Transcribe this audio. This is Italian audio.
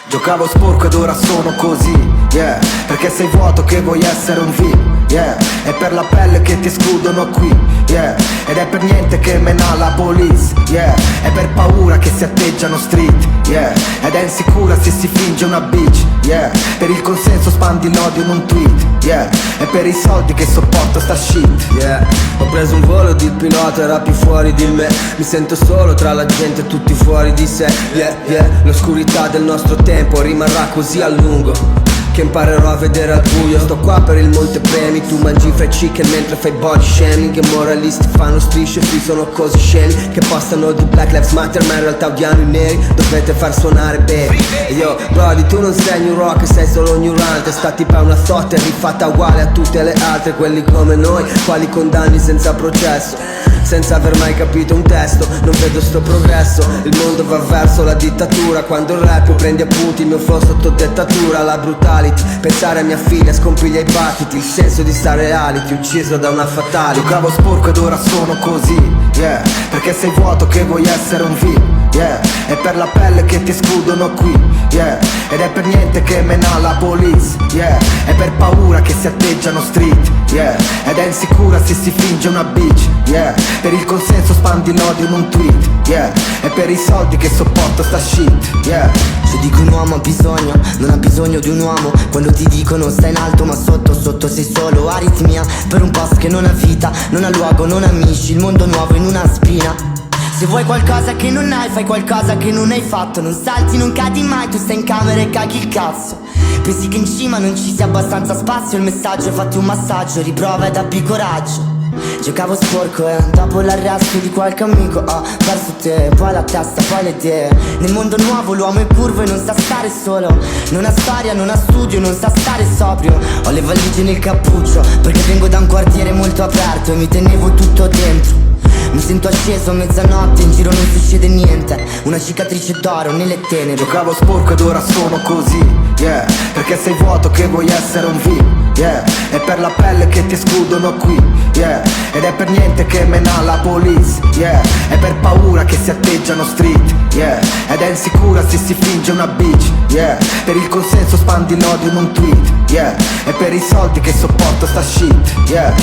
Giocavo sporco ed ora sono così, yeah. Perché sei vuoto che vuoi essere un V, yeah. È per la pelle che ti escludono qui, yeah. Ed è per niente che mena la police, yeah. È per paura che si atteggiano street, yeah. Ed è insicura se si finge una bitch, yeah. Per il consenso spandi l'odio in un tweet, yeah. È per i soldi che sopporto sta shit, yeah. Ho preso un volo ed il pilota era più fuori di me. Mi sento solo tra la gente e tutti fuori di sé, yeah, yeah. L'oscurità del nostro tempo rimarrà così a lungo che imparerò a vedere al buio. Sto qua per il montepremi, tu mangi fried chicken mentre fai body shaming. E moralisti fanno strisce, qui sono così scemi che postano di Black Lives Matter ma in realtà odiano i neri. Dovete far suonare baby. E io, brody, tu non sei new rock, sei solo ignorante. Sta tipa una sorte rifatta uguale a tutte le altre. Quelli come noi, quali condanni senza processo, senza aver mai capito un testo. Non vedo sto progresso, il mondo va verso la dittatura. Quando il rap prendi appunti, il mio flow sotto dettatura. La brutality, pensare a mia figlia scompiglia i battiti. Il senso di stare reality, ucciso da una fatality. Giocavo sporco ed ora sono così, yeah. Perché sei vuoto che vuoi essere un V, yeah. È per la pelle che ti escludono qui, yeah. Ed è per niente che mena la police, yeah. È per paura che si atteggiano street, yeah. Ed è insicura se si finge una bitch, yeah. Per il consenso spandi l'odio in un tweet, yeah. È per i soldi che sopporto sta shit, yeah. Se dico un uomo ha bisogno, non ha bisogno di un uomo. Quando ti dicono stai in alto ma sotto sei solo aritmia. Per un post che non ha vita, non ha luogo, non ha amici. Il mondo nuovo in una spina. Se vuoi qualcosa che non hai, fai qualcosa che non hai fatto. Non salti, non cadi mai, tu stai in camera e caghi il cazzo. Pensi che in cima non ci sia abbastanza spazio. Il messaggio è fatti un massaggio, riprova ed abbi coraggio. Giocavo sporco e dopo l'arresto di qualche amico ho perso te, poi la testa, poi le idee. Nel mondo nuovo l'uomo è curvo e non sa stare solo. Non ha storia, non ha studio, non sa stare sobrio. Ho le valigie nel cappuccio perché vengo da un quartiere molto aperto e mi tenevo tutto dentro. Mi sento acceso a mezzanotte, in giro non succede niente. Una cicatrice d'oro nelle tenebre. Giocavo sporco ed ora sono così, yeah. Perché sei vuoto che vuoi essere un V, yeah. È per la pelle che ti escludono qui, yeah. Ed è per niente che mena la police, yeah. È per paura che si atteggiano street, yeah. Ed è insicura se si finge una bitch, yeah. Per il consenso spandi l'odio in un tweet, yeah. È per i soldi che sopporto sta shit, yeah.